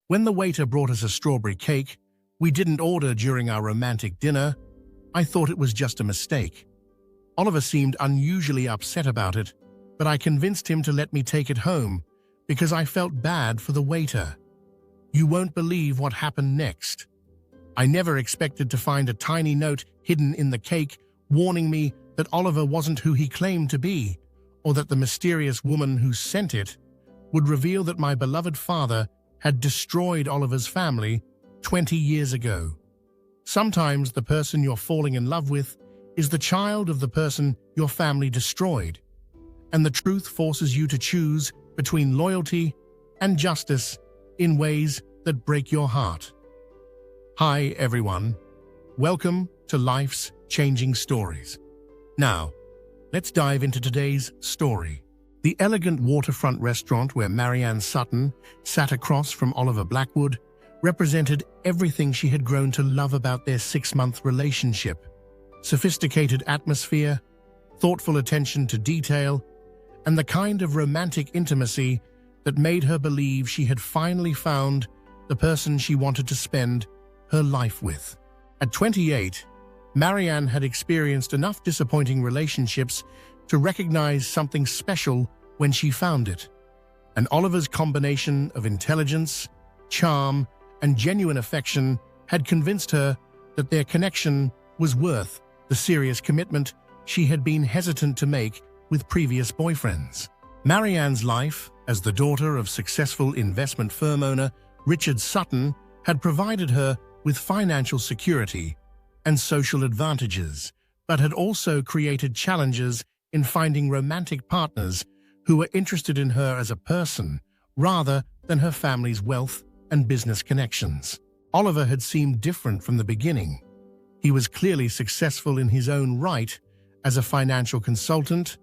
When the waiter brought us a strawberry cake we didn't order during our romantic dinner, I thought it was just a mistake. Oliver seemed unusually upset about it, but I convinced him to let me take it home because I felt bad for the waiter. You won't believe what happened next. I never expected to find a tiny note hidden in the cake warning me that Oliver wasn't who he claimed to be, or that the mysterious woman who sent it would reveal that my beloved father had destroyed Oliver's family 20 years ago. Sometimes the person you're falling in love with is the child of the person your family destroyed, and the truth forces you to choose between loyalty and justice in ways that break your heart. Hi everyone, welcome to Life's Changing Stories. Now, let's dive into today's story. The elegant waterfront restaurant where Marianne Sutton sat across from Oliver Blackwood represented everything she had grown to love about their 6-month relationship. Sophisticated atmosphere, thoughtful attention to detail, and the kind of romantic intimacy that made her believe she had finally found the person she wanted to spend her life with. At 28, Marianne had experienced enough disappointing relationships to recognize something special when she found it. And Oliver's combination of intelligence, charm, and genuine affection had convinced her that their connection was worth the serious commitment she had been hesitant to make with previous boyfriends. Marianne's life, as the daughter of successful investment firm owner Richard Sutton, had provided her with financial security and social advantages, but had also created challenges in finding romantic partners who were interested in her as a person rather than her family's wealth and business connections. Oliver had seemed different from the beginning. He was clearly successful in his own right as a financial consultant,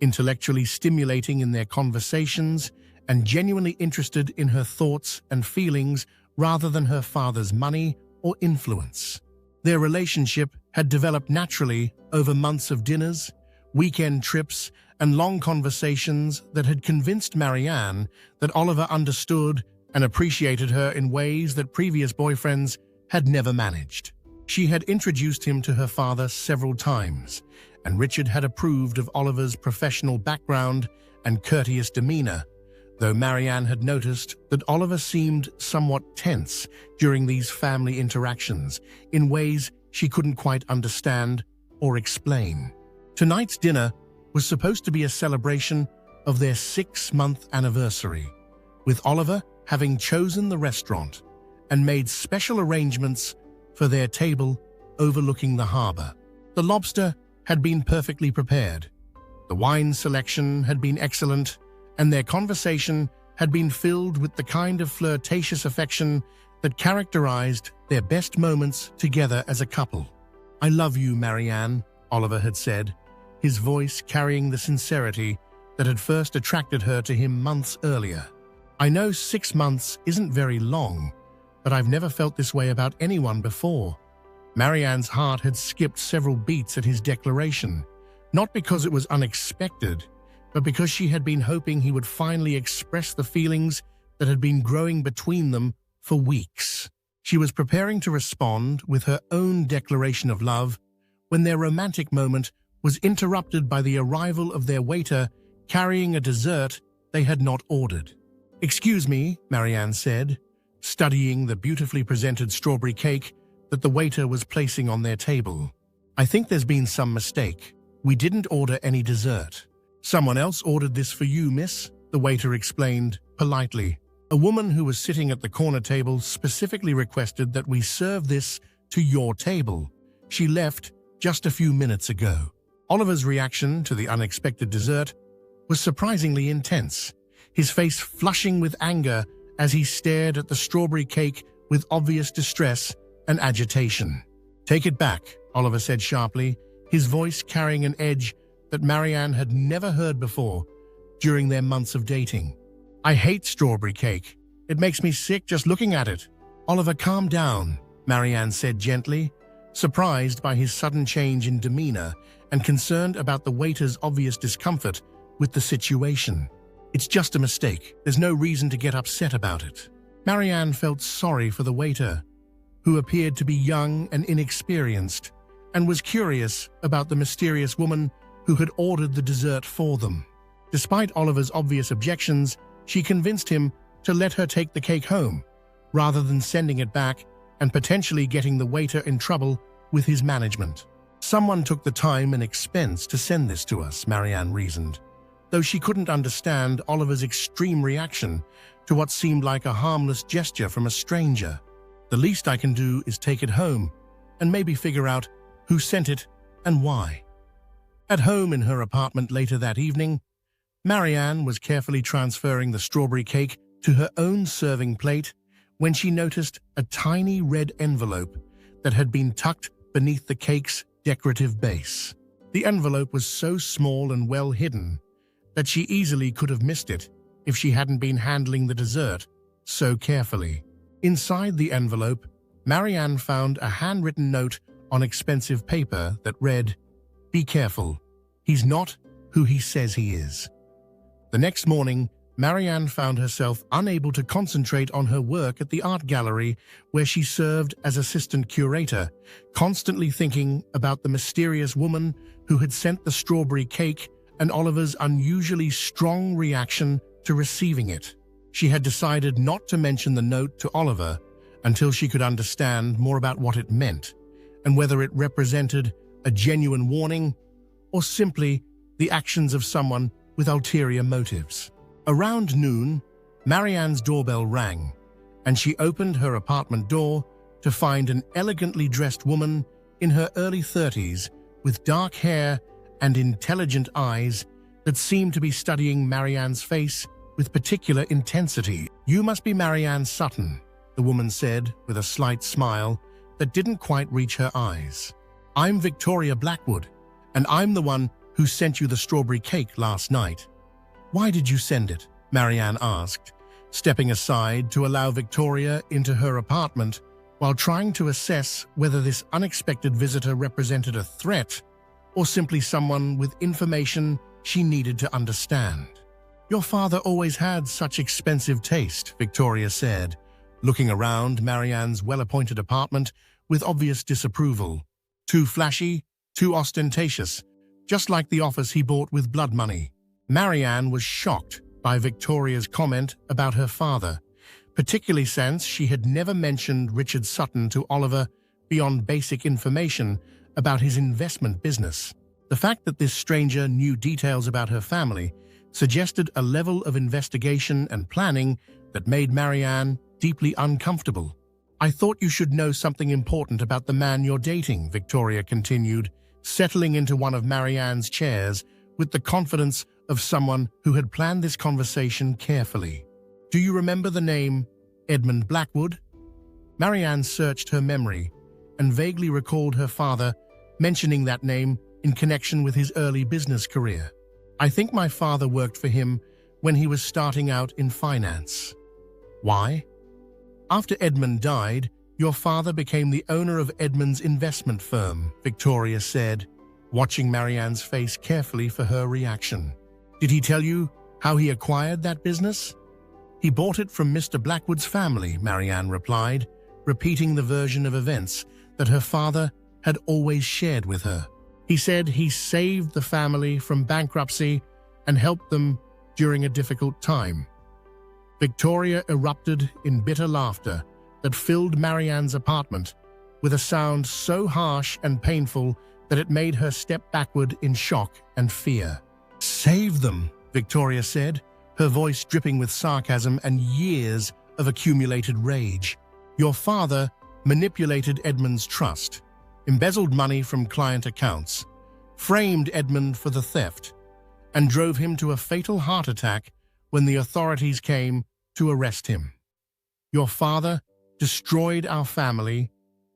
intellectually stimulating in their conversations, and genuinely interested in her thoughts and feelings rather than her father's money or influence. Their relationship had developed naturally over months of dinners, weekend trips, and long conversations that had convinced Marianne that Oliver understood and appreciated her in ways that previous boyfriends had never managed. She had introduced him to her father several times, and Richard had approved of Oliver's professional background and courteous demeanor, though Marianne had noticed that Oliver seemed somewhat tense during these family interactions in ways she couldn't quite understand or explain. Tonight's dinner was supposed to be a celebration of their 6-month anniversary, with Oliver having chosen the restaurant and made special arrangements for their table overlooking the harbor. The lobster had been perfectly prepared, the wine selection had been excellent, and their conversation had been filled with the kind of flirtatious affection that characterized their best moments together as a couple. "I love you, Marianne," Oliver had said, his voice carrying the sincerity that had first attracted her to him months earlier. "I know 6 months isn't very long, but I've never felt this way about anyone before." Marianne's heart had skipped several beats at his declaration, not because it was unexpected, but because she had been hoping he would finally express the feelings that had been growing between them for weeks. She was preparing to respond with her own declaration of love when their romantic moment was interrupted by the arrival of their waiter carrying a dessert they had not ordered. "Excuse me," Marianne said, studying the beautifully presented strawberry cake that the waiter was placing on their table. "I think there's been some mistake. We didn't order any dessert." "Someone else ordered this for you, miss," the waiter explained politely. "A woman who was sitting at the corner table specifically requested that we serve this to your table. She left just a few minutes ago." Oliver's reaction to the unexpected dessert was surprisingly intense, his face flushing with anger as he stared at the strawberry cake with obvious distress and agitation. "Take it back," Oliver said sharply, his voice carrying an edge that Marianne had never heard before during their months of dating. "I hate strawberry cake. It makes me sick just looking at it." "Oliver, calm down," Marianne said gently, surprised by his sudden change in demeanor and concerned about the waiter's obvious discomfort with the situation. "It's just a mistake. There's no reason to get upset about it." Marianne felt sorry for the waiter, who appeared to be young and inexperienced, and was curious about the mysterious woman who had ordered the dessert for them. Despite Oliver's obvious objections, she convinced him to let her take the cake home, rather than sending it back and potentially getting the waiter in trouble with his management. Someone took the time and expense to send this to us, Marianne reasoned, though she couldn't understand Oliver's extreme reaction to what seemed like a harmless gesture from a stranger. The least I can do is take it home and maybe figure out who sent it and why. At home in her apartment later that evening, Marianne was carefully transferring the strawberry cake to her own serving plate when she noticed a tiny red envelope that had been tucked beneath the cake's decorative base. The envelope was so small and well hidden that she easily could have missed it if she hadn't been handling the dessert so carefully. Inside the envelope, Marianne found a handwritten note on expensive paper that read, "Be careful, he's not who he says he is." The next morning, Marianne found herself unable to concentrate on her work at the art gallery where she served as assistant curator, constantly thinking about the mysterious woman who had sent the strawberry cake and Oliver's unusually strong reaction to receiving it. She had decided not to mention the note to Oliver until she could understand more about what it meant and whether it represented a genuine warning or simply the actions of someone with ulterior motives. Around noon, Marianne's doorbell rang, and she opened her apartment door to find an elegantly dressed woman in her early 30s with dark hair and intelligent eyes that seemed to be studying Marianne's face with particular intensity. "You must be Marianne Sutton," the woman said with a slight smile that didn't quite reach her eyes. "I'm Victoria Blackwood, and I'm the one who sent you the strawberry cake last night." "Why did you send it?" Marianne asked, stepping aside to allow Victoria into her apartment while trying to assess whether this unexpected visitor represented a threat or simply someone with information she needed to understand. "Your father always had such expensive taste," Victoria said, looking around Marianne's well-appointed apartment with obvious disapproval. "Too flashy, too ostentatious, just like the office he bought with blood money." Marianne was shocked by Victoria's comment about her father, particularly since she had never mentioned Richard Sutton to Oliver beyond basic information about his investment business. The fact that this stranger knew details about her family suggested a level of investigation and planning that made Marianne deeply uncomfortable. "I thought you should know something important about the man you're dating," Victoria continued, settling into one of Marianne's chairs with the confidence of someone who had planned this conversation carefully. "Do you remember the name Edmund Blackwood?" Marianne searched her memory and vaguely recalled her father mentioning that name in connection with his early business career. "I think my father worked for him when he was starting out in finance." "Why?" "After Edmund died, your father became the owner of Edmund's investment firm," Victoria said, watching Marianne's face carefully for her reaction. "Did he tell you how he acquired that business?" "He bought it from Mr. Blackwood's family," Marianne replied, repeating the version of events that her father had always shared with her. "He said he saved the family from bankruptcy and helped them during a difficult time." Victoria erupted in bitter laughter that filled Marianne's apartment with a sound so harsh and painful that it made her step backward in shock and fear. "Save them," Victoria said, her voice dripping with sarcasm and years of accumulated rage. "Your father manipulated Edmund's trust, embezzled money from client accounts, framed Edmund for the theft, and drove him to a fatal heart attack when the authorities came to arrest him. Your father destroyed our family,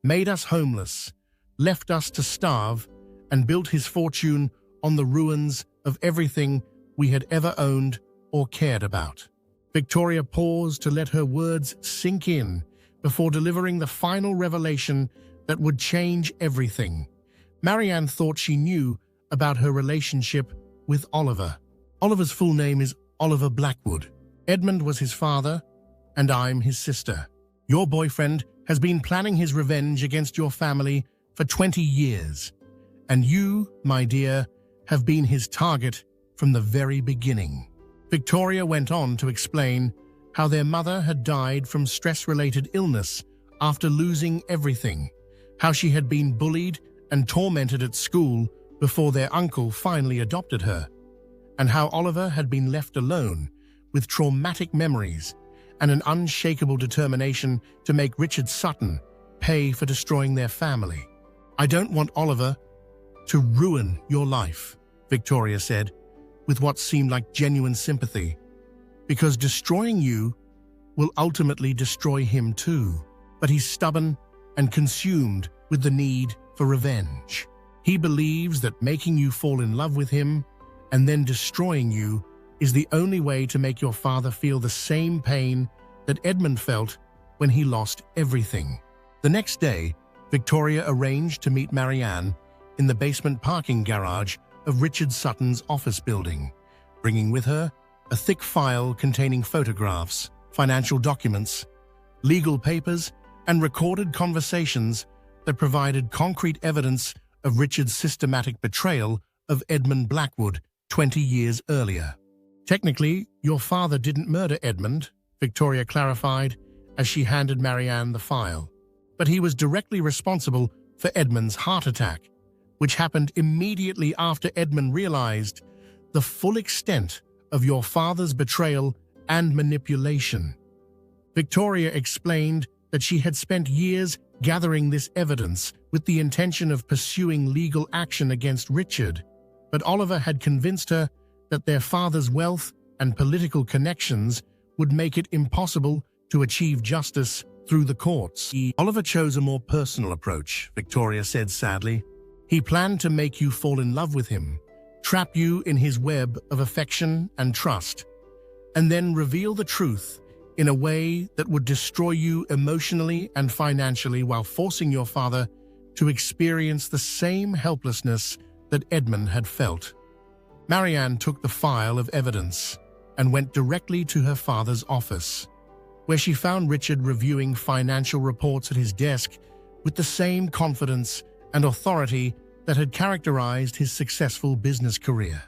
made us homeless, left us to starve, and built his fortune on the ruins of everything we had ever owned or cared about." Victoria paused to let her words sink in before delivering the final revelation that would change everything. Marianne thought she knew about her relationship with Oliver. Oliver's full name is Oliver Blackwood. Edmund was his father, and I'm his sister. Your boyfriend has been planning his revenge against your family for 20 years, and you, my dear, have been his target from the very beginning." Victoria went on to explain how their mother had died from stress-related illness after losing everything, how she had been bullied and tormented at school before their uncle finally adopted her, and how Oliver had been left alone with traumatic memories and an unshakable determination to make Richard Sutton pay for destroying their family. "I don't want Oliver to ruin your life," Victoria said, with what seemed like genuine sympathy, "because destroying you will ultimately destroy him too. But he's stubborn and consumed with the need for revenge. He believes that making you fall in love with him and then destroying you is the only way to make your father feel the same pain that Edmund felt when he lost everything." The next day, Victoria arranged to meet Marianne in the basement parking garage of Richard Sutton's office building, bringing with her a thick file containing photographs, financial documents, legal papers, and recorded conversations that provided concrete evidence of Richard's systematic betrayal of Edmund Blackwood 20 years earlier. "Technically, your father didn't murder Edmund," Victoria clarified as she handed Marianne the file. "But he was directly responsible for Edmund's heart attack, which happened immediately after Edmund realized the full extent of your father's betrayal and manipulation." Victoria explained that she had spent years gathering this evidence with the intention of pursuing legal action against Richard, but Oliver had convinced her that their father's wealth and political connections would make it impossible to achieve justice through the courts. "Oliver chose a more personal approach," Victoria said sadly. "He planned to make you fall in love with him, trap you in his web of affection and trust, and then reveal the truth in a way that would destroy you emotionally and financially while forcing your father to experience the same helplessness that Edmund had felt." Marianne took the file of evidence and went directly to her father's office, where she found Richard reviewing financial reports at his desk with the same confidence and authority that had characterized his successful business career.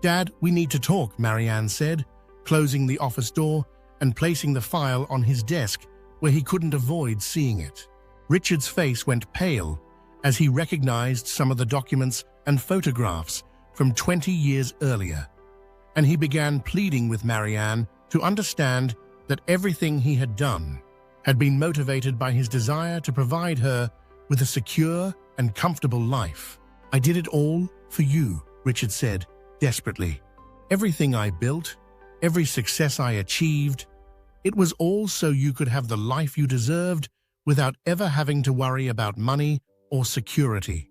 "Dad, we need to talk," Marianne said, closing the office door and placing the file on his desk where he couldn't avoid seeing it. Richard's face went pale as he recognized some of the documents and photographs from 20 years earlier, and he began pleading with Marianne to understand that everything he had done had been motivated by his desire to provide her with a secure and comfortable life. "I did it all for you," Richard said desperately. "Everything I built, every success I achieved, it was all so you could have the life you deserved without ever having to worry about money or security."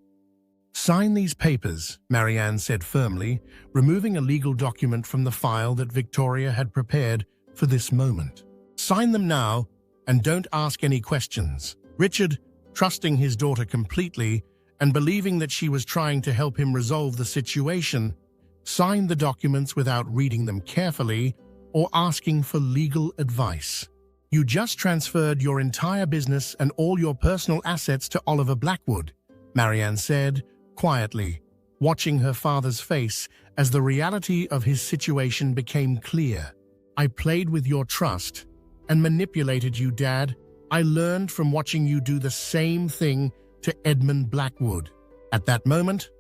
"Sign these papers," Marianne said firmly, removing a legal document from the file that Victoria had prepared for this moment. "Sign them now and don't ask any questions." Richard, trusting his daughter completely and believing that she was trying to help him resolve the situation, signed the documents without reading them carefully or asking for legal advice. "You just transferred your entire business and all your personal assets to Oliver Blackwood," Marianne said quietly, watching her father's face as the reality of his situation became clear. "I played with your trust and manipulated you, Dad. I learned from watching you do the same thing to Edmund Blackwood." At that moment,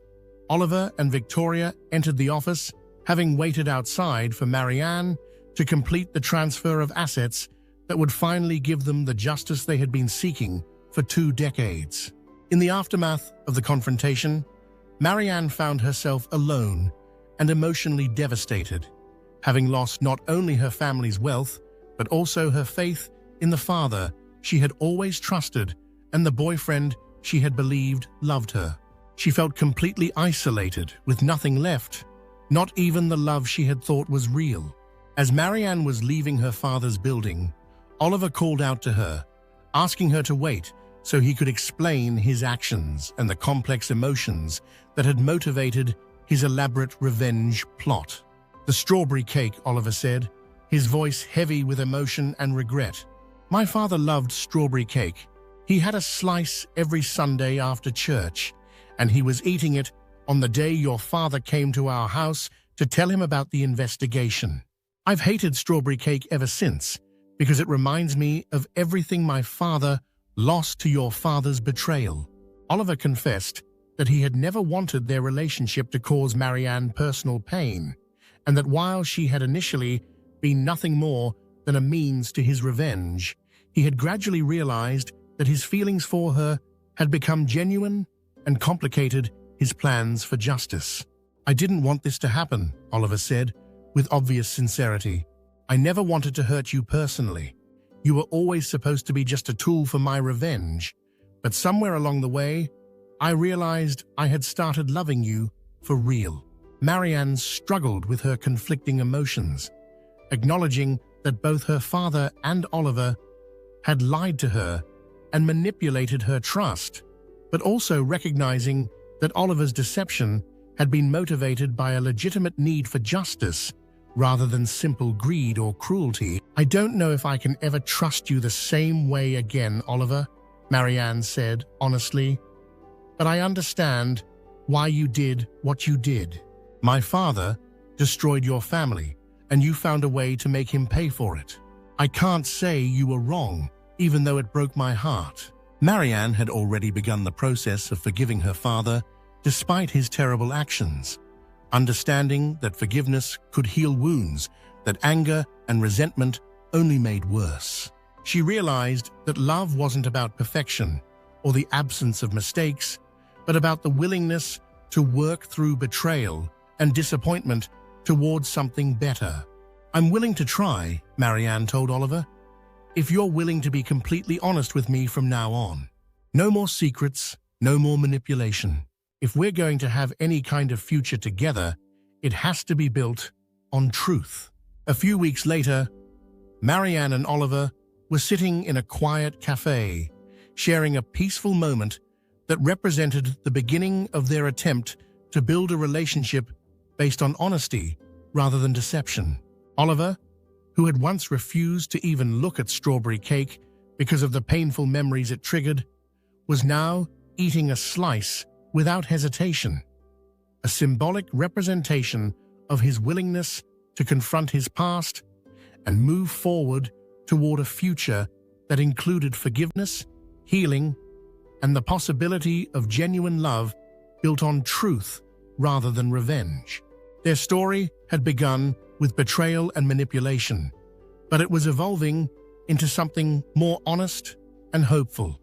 Oliver and Victoria entered the office, having waited outside for Marianne to complete the transfer of assets that would finally give them the justice they had been seeking for 2 decades. In the aftermath of the confrontation, Marianne found herself alone and emotionally devastated, having lost not only her family's wealth, but also her faith in the father she had always trusted and the boyfriend she had believed loved her. She felt completely isolated, with nothing left, not even the love she had thought was real. As Marianne was leaving her father's building, Oliver called out to her, asking her to wait so he could explain his actions and the complex emotions that had motivated his elaborate revenge plot. "The strawberry cake," Oliver said, his voice heavy with emotion and regret. My father loved strawberry cake. He had a slice every Sunday after church, and he was eating it on the day your father came to our house to tell him about the investigation. I've hated strawberry cake ever since, because it reminds me of everything my father lost to your father's betrayal. Oliver confessed that he had never wanted their relationship to cause Marianne personal pain, and that while she had initially been nothing more than a means to his revenge, he had gradually realized that his feelings for her had become genuine and complicated his plans for justice. I didn't want this to happen, Oliver said, with obvious sincerity. I never wanted to hurt you personally. You were always supposed to be just a tool for my revenge. But somewhere along the way, I realized I had started loving you for real. Marianne struggled with her conflicting emotions, acknowledging that both her father and Oliver had lied to her and manipulated her trust, but also recognizing that Oliver's deception had been motivated by a legitimate need for justice rather than simple greed or cruelty. I don't know if I can ever trust you the same way again, Oliver, Marianne said honestly, but I understand why you did what you did. My father destroyed your family, and you found a way to make him pay for it. I can't say you were wrong, even though it broke my heart. Marianne had already begun the process of forgiving her father despite his terrible actions, understanding that forgiveness could heal wounds that anger and resentment only made worse. She realized that love wasn't about perfection or the absence of mistakes, but about the willingness to work through betrayal and disappointment towards something better. I'm willing to try, Marianne told Oliver, if you're willing to be completely honest with me from now on. No more secrets, no more manipulation. If we're going to have any kind of future together, it has to be built on truth. A few weeks later, Marianne and Oliver were sitting in a quiet cafe, sharing a peaceful moment that represented the beginning of their attempt to build a relationship based on honesty rather than deception. Oliver, who had once refused to even look at strawberry cake because of the painful memories it triggered, was now eating a slice without hesitation, a symbolic representation of his willingness to confront his past and move forward toward a future that included forgiveness, healing, and the possibility of genuine love built on truth rather than revenge. Their story had begun with betrayal and manipulation, but it was evolving into something more honest and hopeful,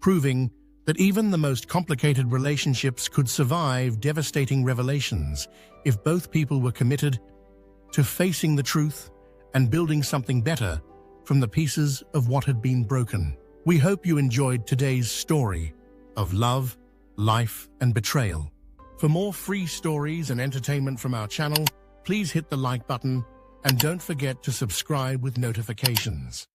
proving that even the most complicated relationships could survive devastating revelations if both people were committed to facing the truth and building something better from the pieces of what had been broken. We hope you enjoyed today's story of love, life, and betrayal. For more free stories and entertainment from our channel, please hit the like button and don't forget to subscribe with notifications.